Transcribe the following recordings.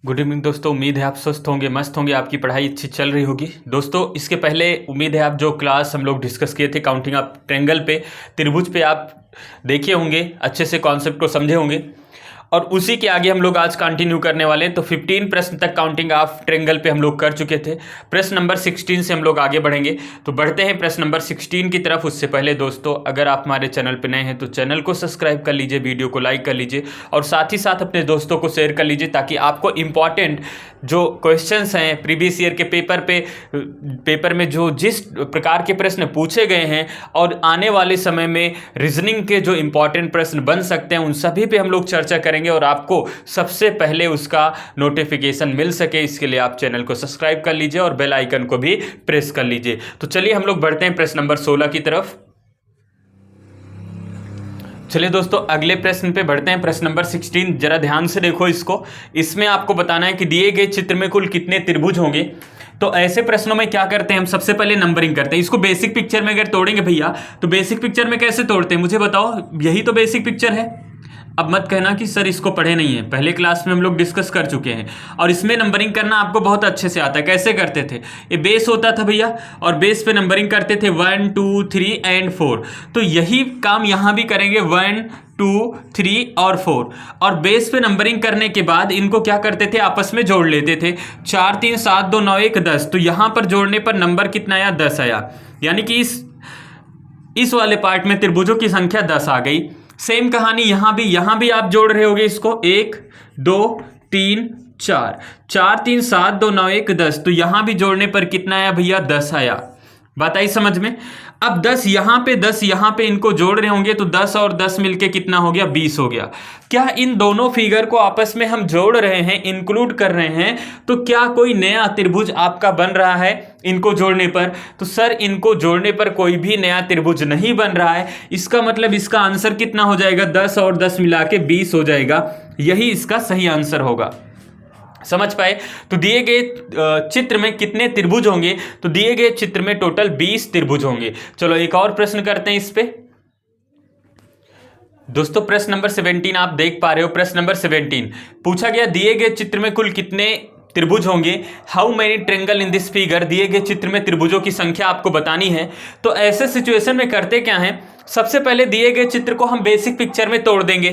Good evening दोस्तों। उम्मीद है आप स्वस्थ होंगे, मस्त होंगे, आपकी पढ़ाई अच्छी चल रही होगी। दोस्तों इसके पहले उम्मीद है आप जो क्लास हम लोग डिस्कस किए थे काउंटिंग ऑफ ट्रायंगल पे, त्रिभुज पे, आप देखे होंगे, अच्छे से कॉन्सेप्ट को समझे होंगे और उसी के आगे हम लोग आज कंटिन्यू करने वाले हैं। तो 15 प्रश्न तक काउंटिंग ऑफ ट्रायंगल पे हम लोग कर चुके थे। प्रश्न नंबर 16 से हम लोग आगे बढ़ेंगे। तो बढ़ते हैं प्रश्न नंबर 16 की तरफ। उससे पहले दोस्तों अगर आप हमारे चैनल पे नए हैं तो चैनल को सब्सक्राइब कर लीजिए, वीडियो को लाइक कर लीजिए और साथ ही साथ अपने दोस्तों को शेयर कर लीजिए ताकि आपको इंपॉर्टेंट जो क्वेश्चंस हैं प्रीवियस ईयर के पेपर में जो जिस प्रकार के प्रश्न पूछे गए हैं और आने वाले समय में रीजनिंग के जो इंपॉर्टेंट प्रश्न बन सकते हैं उन सभी पे हम लोग चर्चा करेंगे और आपको सबसे पहले उसका नोटिफिकेशन मिल सके इसके लिए आप चैनल को सब्सक्राइब कर लीजिए और बेल आइकन को भी प्रेस कर लीजिए। तो चलिए हम लोग बढ़ते हैं प्रश्न नंबर 16 की तरफ। चलिए दोस्तों अगले प्रश्न पे बढ़ते हैं। प्रश्न नंबर 16 जरा ध्यान से देखो इसको। इसमें आपको बताना है कि दिए गए चित्र में कुल कितने त्रिभुज होंगे। तो ऐसे प्रश्नों में क्या करते हैं हम, सबसे पहले नंबरिंग करते हैं। इसको बेसिक पिक्चर में अगर तोड़ेंगे भैया तो बेसिक पिक्चर में कैसे तोड़ते हैं मुझे बताओ, यही तो बेसिक पिक्चर है। अब मत कहना कि सर इसको पढ़े नहीं है, पहले क्लास में हम लोग डिस्कस कर चुके हैं और इसमें नंबरिंग करना आपको बहुत अच्छे से आता है। कैसे करते थे, ये बेस होता था भैया और बेस पे नंबरिंग करते थे 1 2 3 एंड 4। तो यही काम यहाँ भी करेंगे 1 2 3 और 4 और बेस पे नंबरिंग करने के बाद इनको क्या करते थे आपस में जोड़ लेते थे। 4 3 7 2 9 1 10। तो यहाँ पर जोड़ने पर नंबर कितना आया, 10 आया। यानी कि इस वाले पार्ट में त्रिभुजों की संख्या 10 आ गई। सेम कहानी यहां भी आप जोड़ रहे होगे इसको 1 2 3 4 4 3 7 2 9 1 10। तो यहां भी जोड़ने पर कितना आया भैया, 10 आया। बात आई समझ में। अब 10 यहां पे इनको जोड़ रहे होंगे तो 10 और 10 मिलके कितना हो गया, 20 हो गया। क्या इन दोनों फिगर को आपस में हम जोड़ रहे हैं, इंक्लूड कर रहे हैं, तो क्या कोई नया त्रिभुज आपका बन रहा है इनको जोड़ने पर? तो सर इनको जोड़ने पर कोई भी नया त्रिभुज नहीं बन रहा है। इसका मतलब इसका आंसर कितना हो जाएगा, 10 और 10 मिला के 20 हो जाएगा। यही इसका सही आंसर होगा। समझ पाए। तो दिए गए चित्र में कितने त्रिभुज होंगे, तो दिए गए चित्र में टोटल 20 त्रिभुज होंगे। चलो एक और प्रश्न करते हैं इस पे। दोस्तों प्रश्न नंबर 17 आप देख पा रहे हो। प्रश्न नंबर 17 पूछा गया दिए गए चित्र में कुल कितने त्रिभुज होंगे, how many triangle in this figure. दिए गए चित्र में त्रिभुजों की संख्या आपको बतानी है। तो ऐसे सिचुएशन में करते क्या है, सबसे पहले दिए गए चित्र को हम बेसिक पिक्चर में तोड़ देंगे।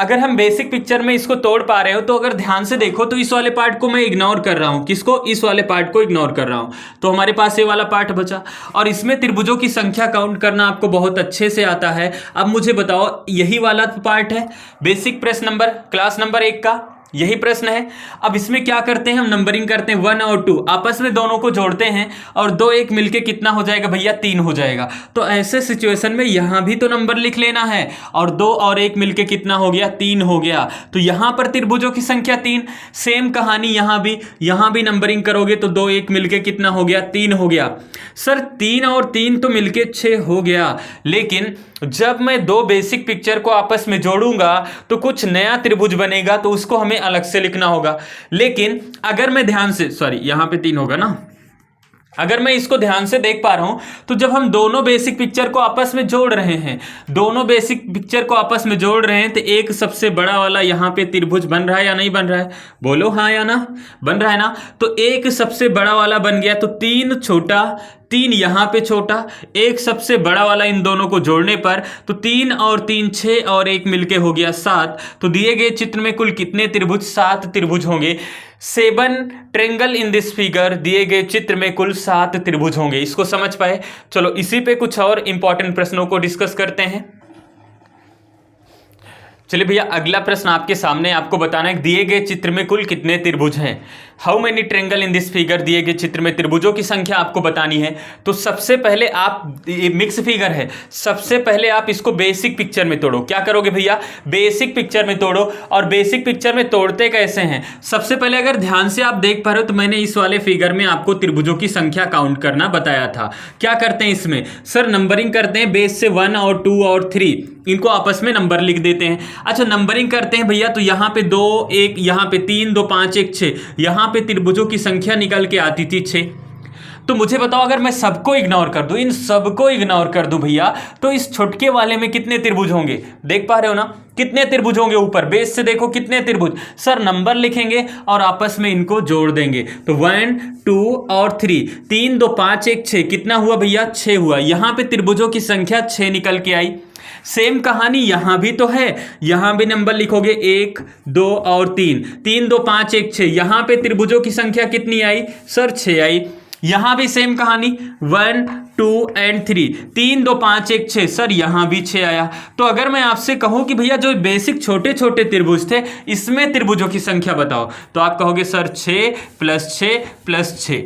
अगर हम बेसिक पिक्चर में इसको तोड़ पा रहे हो तो अगर ध्यान से देखो तो इस वाले पार्ट को मैं इग्नोर कर रहा हूं। किसको, इस वाले पार्ट को इग्नोर कर रहा हूं। तो हमारे पास ये वाला पार्ट बचा और इसमें त्रिभुजों की संख्या काउंट करना आपको बहुत अच्छे से आता है। अब मुझे बताओ यही वाला पार्ट है बेसिक प्रश्न नंबर क्लास नंबर 1 का, यही प्रश्न है। अब इसमें क्या करते हैं हम, नंबरिंग करते हैं 1 और 2 आपस में दोनों को जोड़ते हैं और 2 1 मिलके कितना हो जाएगा भैया, 3 हो जाएगा। तो ऐसे सिचुएशन में यहां भी तो नंबर लिख लेना है और 2 और 1 मिलके कितना हो गया, 3 हो गया। तो यहां पर त्रिभुजों की संख्या 3। सेम कहानी यहां भी नंबरिंग करोगे तो 2 1 मिलके कितना हो गया, 3 हो गया। सर 3 और 3 तो मिलके 6 हो गया, लेकिन जब मैं 2 बेसिक पिक्चर को आपस में जोड़ूंगा तो कुछ नया त्रिभुज बनेगा, तो उसको हमें अलग से लिखना होगा। लेकिन अगर मैं ध्यान से, सॉरी यहां पे 3 होगा ना, अगर मैं इसको ध्यान से देख पा रहा हूं तो जब हम दोनों बेसिक पिक्चर को आपस में जोड़ रहे हैं, दोनों बेसिक पिक्चर को आपस में जोड़ रहे हैं तो एक सबसे बड़ा वाला यहां पे त्रिभुज बन रहा है या नहीं बन रहा है, बोलो हाँ या ना, बन रहा है ना। तो एक सबसे बड़ा वाला बन गया तो 3 छोटा, 3 यहां पे छोटा, एक सबसे बड़ा वाला इन दोनों को जोड़ने पर तो 3 और 3 6 और 1 मिलके हो गया 7। तो दिए गए चित्र में कुल कितने त्रिभुज, 7 त्रिभुज होंगे। 7 ट्रायंगल इन दिस फिगर, दिए गए चित्र में कुल 7 त्रिभुज होंगे। इसको समझ पाए। चलो इसी पे कुछ और इंपॉर्टेंट प्रश्नों को डिस्कस करते हैं। चलिए भैया अगला प्रश्न आपके सामने, आपको बताना है दिए गए चित्र में कुल कितने त्रिभुज हैं, how many triangle in this figure. दिए गए चित्र में त्रिभुजों की संख्या आपको बतानी है। तो सबसे पहले आप, ये मिक्स फिगर है, सबसे पहले आप इसको बेसिक पिक्चर में तोड़ो। क्या करोगे भैया, बेसिक पिक्चर में तोड़ो। और बेसिक पिक्चर में तोड़ते कैसे हैं, सबसे पहले अगर ध्यान से आप देख पा रहे हो तो मैंने इस वाले फिगर में आपको त्रिभुजों की संख्या काउंट करना बताया था। क्या करते हैं इसमें, सर नंबरिंग करते हैं बेस से 1 और 2 और 3, इनको आपस में नंबर लिख देते हैं। अच्छा नंबरिंग करते हैं भैया तो यहां पे 2 1, यहां पे 3 2 5 1 6, यहां पे त्रिभुजों की संख्या निकल के आती थी 6। तो मुझे बताओ, अगर मैं सबको इग्नोर कर दूं, इन सबको इग्नोर कर दूं भैया, तो इस छोटके वाले में कितने त्रिभुज होंगे? देख पा रहे हो ना, कितने त्रिभुज होंगे? ऊपर बेस से देखो कितने त्रिभुज। सर नंबर लिखेंगे और आपस में इनको जोड़ देंगे, तो 1 2 और 3, 3 2 5 1 6, कितना हुआ भैया? 6 हुआ। यहां पे त्रिभुजों की संख्या 6 निकल के आई। सेम कहानी यहां भी तो है, यहां भी नंबर लिखोगे 1 2 और 3, 3 2 5 1 6, यहां पे त्रिभुजों की संख्या कितनी आई? सर 6 आई। यहां भी सेम कहानी 1 2 एंड 3, 3 2 5 1 6, सर यहां भी 6 आया। तो अगर मैं आपसे कहूं कि भैया जो बेसिक छोटे छोटे त्रिभुज थे, इसमें त्रिभुजों की संख्या बताओ, तो आप कहोगे सर 6 + 6 + 6।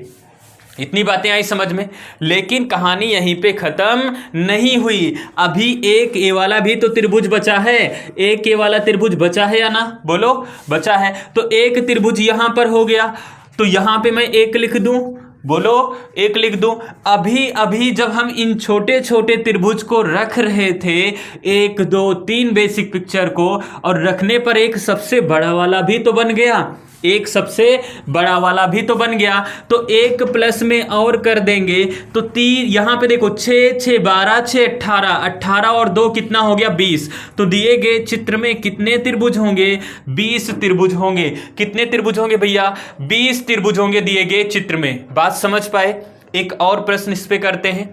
इतनी बातें आई समझ में, लेकिन कहानी यहीं पे खत्म नहीं हुई। अभी एक ए वाला भी तो त्रिभुज बचा है, एक ए वाला त्रिभुज बचा है या ना? बोलो, बचा है। तो एक त्रिभुज यहां पर हो गया, तो यहां पे मैं 1 लिख दूं, बोलो 1 लिख दूं। अभी अभी जब हम इन छोटे छोटे त्रिभुज को रख रहे थे, 1 2 3 बेसिक पिक्चर को, और रखने पर एक सबसे बड़ा वाला भी तो बन गया, एक सबसे बड़ा वाला भी तो बन गया। तो 1 प्लस में और कर देंगे तो 3, यहां पे देखो 6 6 12 6 18, 18 और 2 कितना हो गया? 20। तो दिए गए चित्र में कितने त्रिभुज होंगे? 20 त्रिभुज होंगे। कितने त्रिभुज होंगे भैया? 20 त्रिभुज होंगे दिए गए चित्र में। बात समझ पाए? एक और प्रश्न इस पे करते हैं।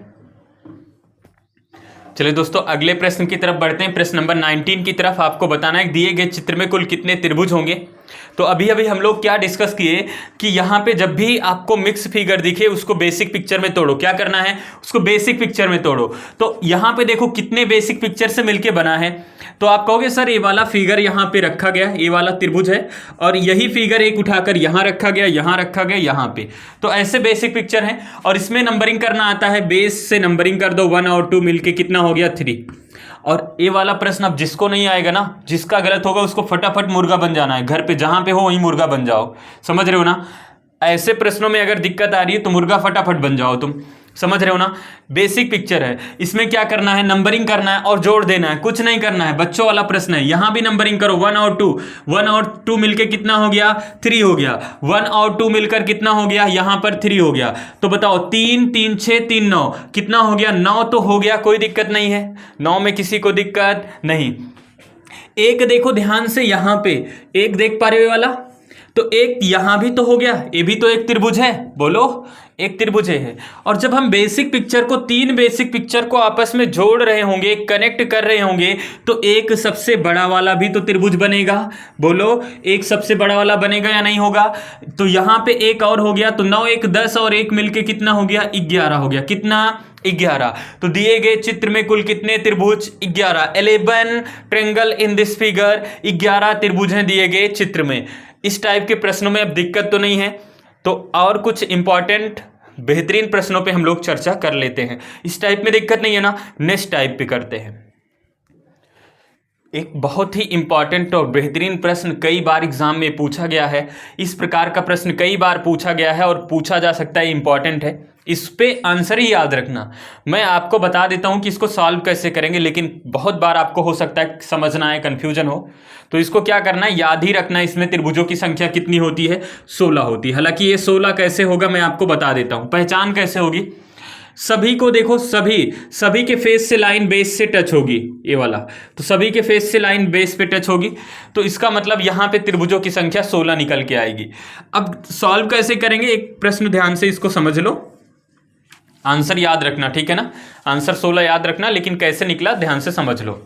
चलिए दोस्तों, अगले प्रश्न की तरफ बढ़ते हैं। प्रश्न नंबर 19 की तरफ। आपको बताना है दिए गए चित्र में कुल कितने त्रिभुज होंगे। तो अभी अभी हम लोग क्या डिस्कस किए कि यहाँ पे जब भी आपको मिक्स फिगर दिखे, उसको बेसिक पिक्चर में तोड़ो। क्या करना है? उसको बेसिक पिक्चर में तोड़ो। तो यहाँ पे देखो कितने बेसिक पिक्चर से मिलके बना है। तो आप कहोगे सर ये वाला फिगर यहाँ पे रखा गया, ये वाला त्रिभुज है, और यही फिगर एक उठाकर यहाँ रखा गया, यहाँ रखा गया, यहाँ पे। तो ऐसे बेसिक पिक्चर है, और इसमें नंबरिंग करना आता है। बेस से नंबरिंग कर दो, 1 और 2 मिलके कितना हो गया? 3। और ये वाला प्रश्न अब जिसको नहीं आएगा ना, जिसका गलत होगा उसको फटाफट मुर्गा बन जाना है। घर पे जहां पे हो वहीं मुर्गा बन जाओ। समझ रहे हो ना? ऐसे प्रश्नों में अगर दिक्कत आ रही है तो मुर्गा फटाफट बन जाओ तुम। समझ रहे हो ना? बेसिक पिक्चर है, इसमें क्या करना है? नंबरिंग करना है और जोड़ देना है, कुछ नहीं करना है। बच्चों वाला प्रश्न है। यहां भी नंबरिंग करो, 1 और 2, 1 और 2 मिलकर कितना हो गया? 3 हो गया। 1 और 2 मिलकर कितना हो गया? यहां पर 3 हो गया। तो बताओ 3 3 6 3 9 कितना हो गया? 9 तो हो गया, कोई दिक्कत नहीं है। 9 में किसी को दिक्कत नहीं। एक देखो ध्यान से, यहां पे एक देख पा रहे हो वाला, तो एक यहां भी तो हो गया, ये भी तो एक त्रिभुज है। बोलो, एक त्रिभुज है। और जब हम बेसिक पिक्चर को, 3 बेसिक पिक्चर को आपस में जोड़ रहे होंगे, कनेक्ट कर रहे होंगे, तो एक सबसे बड़ा वाला भी तो त्रिभुज बनेगा। बोलो, एक सबसे बड़ा वाला बनेगा या नहीं होगा? तो यहां पे एक और हो गया, तो 9 1 10 और 1 मिलके कितना हो गया? 11 हो गया। कितना? 11। तो दिए गए चित्र में कुल कितने त्रिभुज? 11। 11 ट्रायंगल इन दिस फिगर। 11 त्रिभुज हैं दिए गए चित्र में। इस टाइप के प्रश्नों में अब दिक्कत तो नहीं है। तो और कुछ इंपॉर्टेंट बेहतरीन प्रश्नों पे हम लोग चर्चा कर लेते हैं। इस टाइप में दिक्कत नहीं है ना? नेक्स्ट टाइप पे करते हैं। एक बहुत ही इंपॉर्टेंट और बेहतरीन प्रश्न कई बार एग्जाम में पूछा गया है। इस प्रकार का प्रश्न कई बार पूछा गया है और पूछा जा सकता है, इंपॉर्टेंट है। इस पे आंसर ही याद रखना। मैं आपको बता देता हूं कि इसको सॉल्व कैसे करेंगे, लेकिन बहुत बार आपको हो सकता है समझना है, कंफ्यूजन हो। तो इसको क्या करना है? याद ही रखना है। इसमें त्रिभुजों की संख्या कितनी होती है? 16 होती है। हालांकि ये 16 कैसे होगा मैं आपको बता देता हूं। पहचान कैसे होगी? सभी को देखो, सभी के फेस से लाइन बेस से टच होगी, ये वाला। तो सभी के फेस से लाइन बेस पे टच होगी, तो इसका मतलब यहां पे त्रिभुजों की संख्या 16 निकल के आएगी। अब सॉल्व कैसे करेंगे? एक प्रश्न ध्यान से इसको समझ लो, आंसर याद रखना, ठीक है ना? आंसर 16 याद रखना, लेकिन कैसे निकला ध्यान से समझ लो।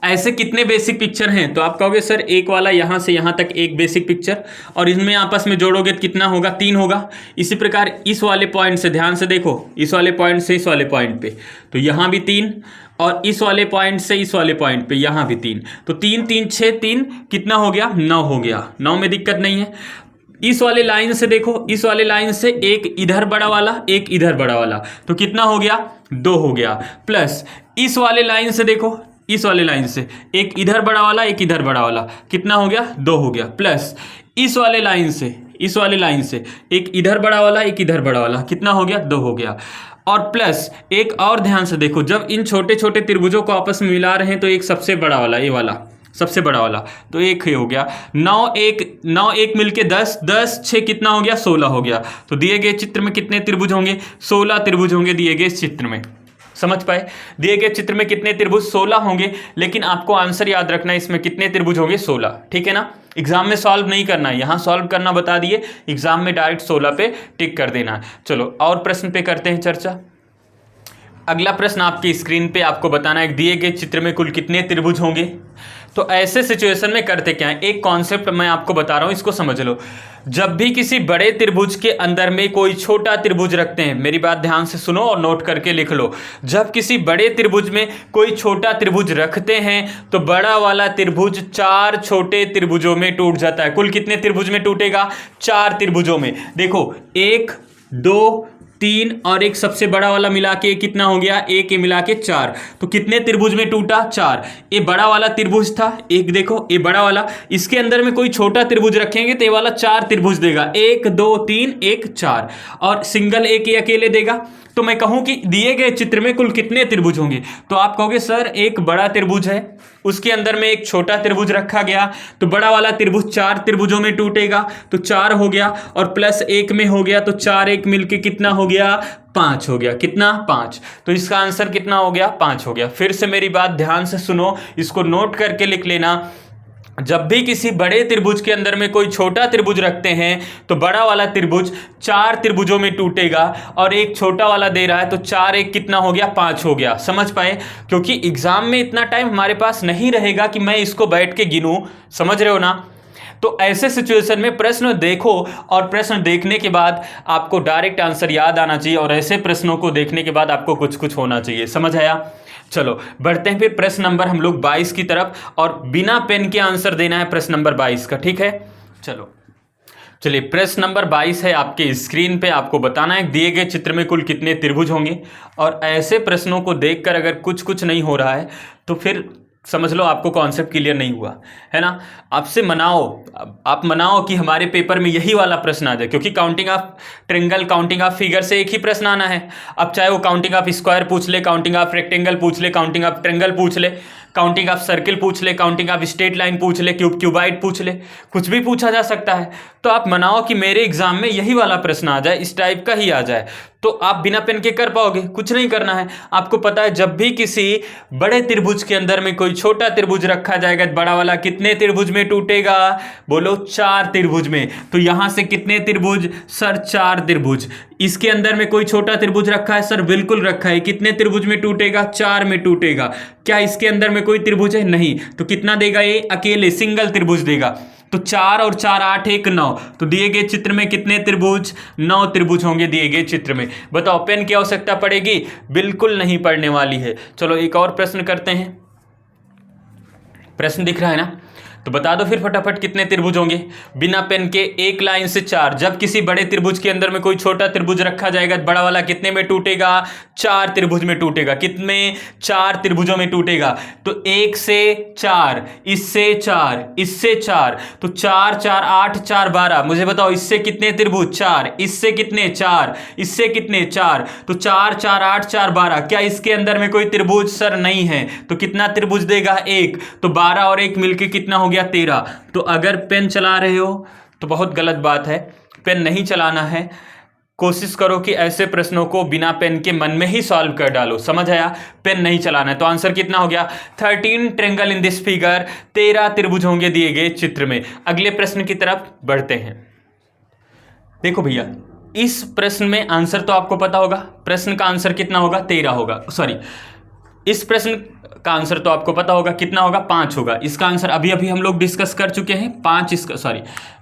ऐसे कितने बेसिक पिक्चर हैं? तो आप कहोगे सर एक वाला यहां से यहां तक एक बेसिक पिक्चर, और इनमें आपस में जोड़ोगे तो कितना होगा? 3 होगा। इसी प्रकार इस वाले पॉइंट से, ध्यान से देखो, इस वाले पॉइंट से इस वाले पॉइंट पे, तो यहां भी 3, और इस वाले पॉइंट से इस वाले पॉइंट पे यहां भी 3। तो 3 3 6 3 कितना हो गया? 9 हो गया। 9 में दिक्कत नहीं है। इस वाले लाइन से देखो, इस वाले लाइन से एक इधर बड़ा वाला, एक इधर बड़ा वाला, तो कितना हो गया? 2 हो गया। प्लस इस वाले लाइन से देखो, इस वाले लाइन से एक इधर बड़ा वाला, एक इधर बड़ा वाला, कितना हो गया? 2 हो गया। प्लस इस वाले लाइन से, इस वाले लाइन से एक इधर बड़ा वाला, एक इधर बड़ा वाला, कितना हो गया? 2 हो गया। और प्लस एक और ध्यान से देखो, जब इन छोटे छोटे त्रिभुजों को आपस में मिला रहे हैं तो एक सबसे बड़ा वाला, ये वाला सबसे बड़ा वाला, तो 1 ही हो गया। 9 1 मिलके 10, 10 6 कितना हो गया, 16 हो गया। तो दिए गए चित्र में कितने त्रिभुज होंगे, 16 त्रिभुज होंगे दिए गए इस चित्र में। समझ पाए, दिए गए चित्र में कितने त्रिभुज, 16 होंगे, लेकिन आपको आंसर याद रखना है इसमें कितने त्रिभुज होंगे, 16। ठीक है ना, एग्जाम में सॉल्व नहीं करना है, यहां सॉल्व करना बता दिए, एग्जाम में डायरेक्ट 16 पे टिक कर देना है। चलो और प्रश्न पे करते हैं चर्चा। अगला प्रश्न आपकी स्क्रीन पे आपको बताना है दिए गए चित्र में कुल कितने त्रिभुज होंगे। तो ऐसे सिचुएशन में करते क्या है, एक कॉन्सेप्ट मैं आपको बता रहा हूं, इसको समझ लो। जब भी किसी बड़े त्रिभुज के अंदर में कोई छोटा त्रिभुज रखते हैं, मेरी बात ध्यान से सुनो और नोट करके लिख लो। जब किसी बड़े त्रिभुज में कोई छोटा त्रिभुज रखते हैं तो बड़ा वाला त्रिभुज 4 छोटे त्रिभुजों में टूट जाता है। कुल कितने त्रिभुज में टूटेगा, 4 त्रिभुजों में। देखो 1 2 3 और एक सबसे बड़ा वाला मिला के कितना हो गया, 1 मिला के 4। तो कितने त्रिभुज में टूटा, 4। ये बड़ा वाला त्रिभुज था एक, देखो ये बड़ा वाला, इसके अंदर में कोई छोटा त्रिभुज रखेंगे तो ये वाला 4 त्रिभुज देगा, 1 2 3 1 4, और सिंगल एक ही अकेले देगा। तो मैं कहूं कि दिए गए चित्र में कुल कितने त्रिभुज होंगे, तो आप कहोगे सर एक बड़ा त्रिभुज है, उसके अंदर में एक छोटा त्रिभुज रखा गया, तो बड़ा वाला त्रिभुज 4 त्रिभुजों में टूटेगा, तो 4 हो गया, और प्लस 1 में हो गया, तो 4 1 मिलके कितना हो गया, 5 हो गया। कितना, 5। तो इसका आंसर कितना हो गया, 5 हो गया। फिर से मेरी बात ध्यान से सुनो, इसको नोट करके लिख लेना। जब भी किसी बड़े त्रिभुज के अंदर में कोई छोटा त्रिभुज रखते हैं तो बड़ा वाला त्रिभुज 4 त्रिभुजों में टूटेगा, और एक छोटा वाला दे रहा है तो 4 1 कितना हो गया, 5 हो गया। समझ पाए, क्योंकि एग्जाम में इतना टाइम हमारे पास नहीं रहेगा कि मैं इसको बैठ के गिनूं, समझ रहे हो ना। तो ऐसे सिचुएशन में प्रश्न देखो, और प्रश्न देखने के बाद आपको डायरेक्ट आंसर याद आना चाहिए, और ऐसे प्रश्नों को देखने के बाद आपको कुछ कुछ होना चाहिए। समझ आया। चलो बढ़ते हैं फिर प्रश्न नंबर हम लोग 22 की तरफ, और बिना पेन के आंसर देना है प्रश्न नंबर 22 का। ठीक है, चलिए प्रश्न नंबर 22 है आपके स्क्रीन पे। आपको बताना है दिए गए चित्र में कुल कितने त्रिभुज होंगे। और ऐसे प्रश्नों को देखकर अगर कुछ कुछ नहीं हो रहा है तो फिर समझ लो आपको कॉन्सेप्ट क्लियर नहीं हुआ है ना। आपसे मनाओ, आप मनाओ कि हमारे पेपर में यही वाला प्रश्न आ जाए, क्योंकि counting of triangle, counting of figure से एक ही प्रश्न आना है। अब चाहे वो काउंटिंग ऑफ स्क्वायर पूछ ले, काउंटिंग ऑफ रेक्टेंगल पूछ ले, काउंटिंग ऑफ ट्रेंगल पूछ ले, काउंटिंग ऑफ सर्किल पूछ ले, काउंटिंग ऑफ स्ट्रेट लाइन पूछ ले, क्यूबाइड पूछ ले, कुछ भी पूछा जा सकता है। तो आप मनाओ कि मेरे एग्जाम में यही वाला प्रश्न आ जाए, इस टाइप का ही आ जाए, तो आप बिना पेन के कर पाओगे। कुछ नहीं करना है, आपको पता है जब भी किसी बड़े त्रिभुज के अंदर में कोई छोटा त्रिभुज रखा जाएगा, बड़ा वाला कितने त्रिभुज में टूटेगा, बोलो 4 त्रिभुज में। तो यहां से कितने त्रिभुज, सर 4 त्रिभुज। इसके अंदर में कोई छोटा त्रिभुज रखा है, सर बिल्कुल रखा है। कितने त्रिभुज में टूटेगा, 4 में टूटेगा। क्या इसके अंदर में कोई त्रिभुज है, नहीं, तो कितना देगा, ये अकेले सिंगल त्रिभुज देगा। तो 4 और 4 8 1 9, तो दिए गए चित्र में कितने त्रिभुज, 9 त्रिभुज होंगे दिए गए चित्र में। बताओ पेन की आवश्यकता पड़ेगी, बिल्कुल नहीं पड़ने वाली है। चलो एक और प्रश्न करते हैं। प्रश्न दिख रहा है ना, तो बता दो फिर फटाफट कितने त्रिभुज होंगे बिना पेन के, एक लाइन से 4। जब किसी बड़े त्रिभुज के अंदर में कोई छोटा त्रिभुज रखा जाएगा, बड़ा वाला कितने में टूटेगा, 4 त्रिभुज में टूटेगा। कितने, 4 त्रिभुजों में टूटेगा। तो 1 से 4, इससे 4, इससे 4, तो 4 4 8 4 12। मुझे बताओ इससे कितने त्रिभुज, 4, इससे कितने, 4, इससे कितने, 4, तो 4 4 8 4 12। क्या इसके अंदर में कोई त्रिभुज, सर नहीं है, तो कितना त्रिभुज देगा, 1, तो 12 और 1 मिलके कितना हो गया, 13। तो अगर पेन चला रहे हो तो बहुत गलत बात है, पेन नहीं चलाना है। कोशिश करो कि ऐसे प्रश्नों को बिना पेन के मन में ही सॉल्व कर डालो। समझ आया, पेन नहीं चलाना है। तो आंसर कितना हो गया, 13 ट्रेंगल इन दिस फिगर, 13 त्रिभुज होंगे दिए गए चित्र में। अगले प्रश्न की तरफ बढ़ते हैं। देखो भैया, इस प्रश्न में आंसर तो आपको पता होगा, प्रश्न का आंसर कितना होगा, 13 होगा। सॉरी, इस प्रश्न का आंसर तो आपको पता होगा कितना होगा, 5 होगा। इसका आंसर अभी अभी हम लोग डिस्कस कर चुके हैं, 5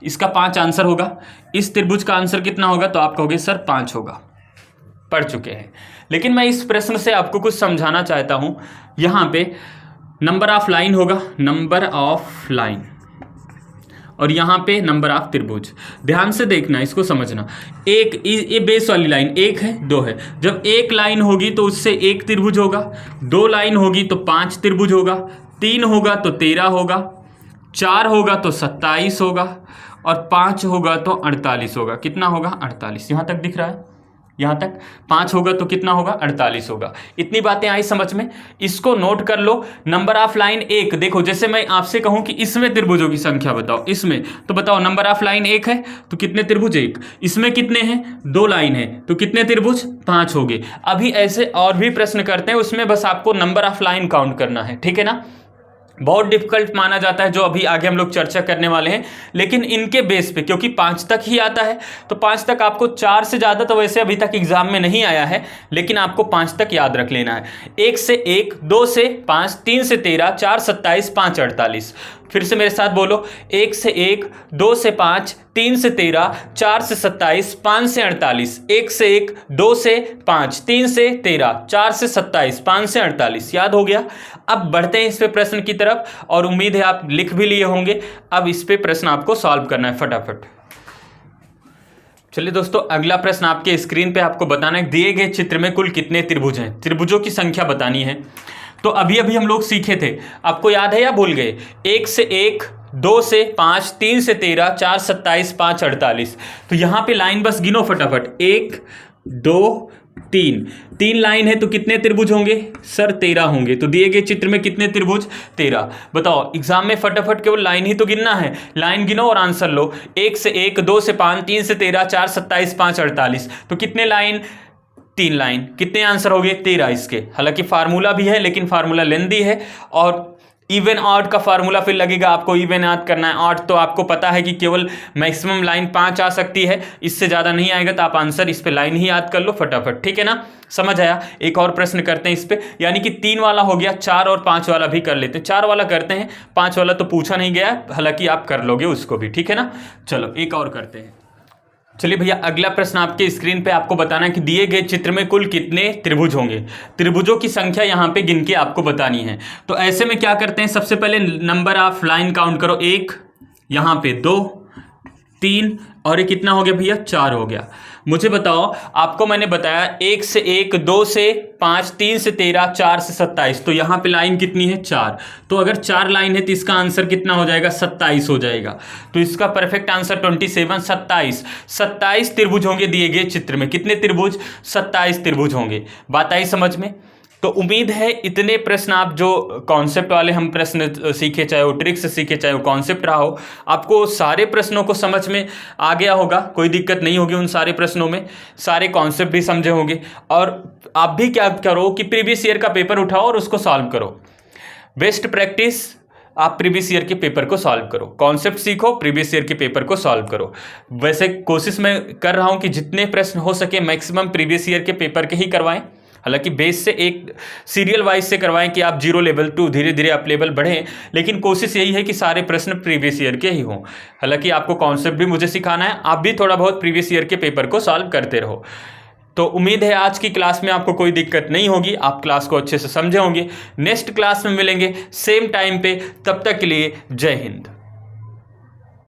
इसका 5 आंसर होगा। इस त्रिभुज का आंसर कितना होगा, तो आप कहोगे सर 5 होगा, पढ़ चुके हैं। लेकिन मैं इस प्रश्न से आपको कुछ समझाना चाहता हूं। यहां पे नंबर ऑफ लाइन होगा, नंबर ऑफ लाइन, और यहां पे नंबर ऑफ त्रिभुज। ध्यान से देखना, इसको समझना। एक ये बेस वाली लाइन 1 है, 2 है। जब एक लाइन होगी तो उससे 1 त्रिभुज होगा, 2 लाइन होगी तो 5 त्रिभुज होगा, 3 होगा तो 13 होगा, 4 होगा तो 27 होगा, और 5 होगा तो 48 होगा। कितना होगा, 48। यहां तक दिख रहा है, यहाँ तक 5 होगा तो कितना होगा 48 होगा। इतनी बातें आई समझ में, इसको नोट कर लो। नंबर ऑफ लाइन 1, देखो जैसे मैं आपसे कहूं कि इसमें त्रिभुजों की संख्या बताओ, इसमें तो बताओ नंबर ऑफ लाइन 1 है तो कितने त्रिभुज 1, इसमें कितने हैं 2 लाइन है तो कितने त्रिभुज 5 हो गए। अभी ऐसे और भी प्रश्न करते हैं, उसमें बस आपको नंबर ऑफ लाइन काउंट करना है, ठीक है ना। बहुत डिफिकल्ट माना जाता है जो अभी आगे हम लोग चर्चा करने वाले हैं, लेकिन इनके बेस पे क्योंकि 5 तक ही आता है तो 5 तक आपको, 4 से ज़्यादा तो वैसे अभी तक एग्जाम में नहीं आया है, लेकिन आपको 5 तक याद रख लेना है। 1 से 1, 2 से 5, 3 से 13, 4 27, 5 48। फिर से मेरे साथ बोलो, 1 से 1, 2 से 5, 3 से 13, 4 से 27, 5 से 48। 1 से 1, 2 से 5, 3 से 13, 4 से 27, 5 से 48। याद हो गया। अब बढ़ते हैं इस पे प्रश्न की तरफ, और उम्मीद है आप लिख भी लिए होंगे। अब इस पे प्रश्न आपको सॉल्व करना है फटाफट। चलिए दोस्तों, अगला प्रश्न आपके स्क्रीन पे आपको बताना है, दिए गए चित्र में कुल कितने त्रिभुज हैं, त्रिभुजों की संख्या बतानी है। तो अभी अभी हम लोग सीखे थे, आपको याद है या भूल गए? 1 से 1, 2 से 5, 3 से 13, 4 27, 5 48। तो यहां पे लाइन बस गिनो फटाफट, 1 2 3, 3 लाइन है तो कितने त्रिभुज होंगे सर? 13 होंगे। तो दिए गए चित्र में कितने त्रिभुज? 13। बताओ एग्जाम में फटाफट केवल लाइन ही तो गिनना है, लाइन गिनो और आंसर लो। 1 से 1, 2 से 5, 3 से 13, 4 27, 5 48। तो कितने लाइन? 3 लाइन। कितने आंसर हो गए? 13 इसके। हालांकि फार्मूला भी है लेकिन फार्मूला लेंदी है, और इवन ऑड का फार्मूला फिर लगेगा, आपको इवन याद करना है। ऑड तो आपको पता है कि केवल मैक्सिमम लाइन 5 आ सकती है, इससे ज़्यादा नहीं आएगा, तो आप आंसर इस पे लाइन ही याद कर लो फटाफट, ठीक है ना। समझ आया। एक और प्रश्न करते हैं इस पे, यानी कि 3 वाला हो गया, 4 और 5 वाला भी कर लेते हैं। 4 वाला करते हैं, 5 वाला तो पूछा नहीं गया, हालांकि आप कर लोगे उसको भी, ठीक है ना। चलो एक और करते हैं। चलिए भैया, अगला प्रश्न आपके स्क्रीन पे आपको बताना है कि दिए गए चित्र में कुल कितने त्रिभुज होंगे। त्रिभुजों की संख्या यहाँ पे गिन के आपको बतानी है। तो ऐसे में क्या करते हैं, सबसे पहले नंबर ऑफ लाइन काउंट करो। 1, यहाँ पे 2, 3, और ये कितना हो गया भैया? 4 हो गया। मुझे बताओ, आपको मैंने बताया 1 से 1, 2 से 5, 3 से 13, 4 से 27। तो यहाँ पे लाइन कितनी है? 4। तो अगर 4 लाइन है तो इसका आंसर कितना हो जाएगा? 27 हो जाएगा। तो इसका परफेक्ट आंसर 27, 27 त्रिभुज होंगे दिए गए चित्र में। कितने त्रिभुज? 27 त्रिभुज होंगे। बात आई समझ में? तो उम्मीद है इतने प्रश्न, आप जो कॉन्सेप्ट वाले हम प्रश्न सीखे, चाहे वो ट्रिक्स सीखे, चाहे वो कॉन्सेप्ट रहा हो, आपको सारे प्रश्नों को समझ में आ गया होगा। कोई दिक्कत नहीं होगी उन सारे प्रश्नों में, सारे कॉन्सेप्ट भी समझे होंगे। और आप भी क्या करो कि प्रीवियस ईयर का पेपर उठाओ और उसको सॉल्व करो। बेस्ट प्रैक्टिस, आप प्रीवियस ईयर के पेपर को सॉल्व करो, कॉन्सेप्ट सीखो, प्रीवियस ईयर के पेपर को सॉल्व करो। वैसे कोशिश मैं कर रहा हूं कि जितने प्रश्न हो सके मैक्सिमम प्रीवियस ईयर के पेपर के ही करवाएं। हालांकि बेस से एक सीरियल वाइज से करवाएं कि आप 0 लेवल टू धीरे धीरे अप लेवल बढ़ें, लेकिन कोशिश यही है कि सारे प्रश्न प्रीवियस ईयर के ही हों। हालांकि आपको कॉन्सेप्ट भी मुझे सिखाना है, आप भी थोड़ा बहुत प्रीवियस ईयर के पेपर को सॉल्व करते रहो। तो उम्मीद है आज की क्लास में आपको कोई दिक्कत नहीं होगी, आप क्लास को अच्छे से समझे होंगे। नेक्स्ट क्लास में मिलेंगे सेम टाइम पे, तब तक के लिए जय हिंद।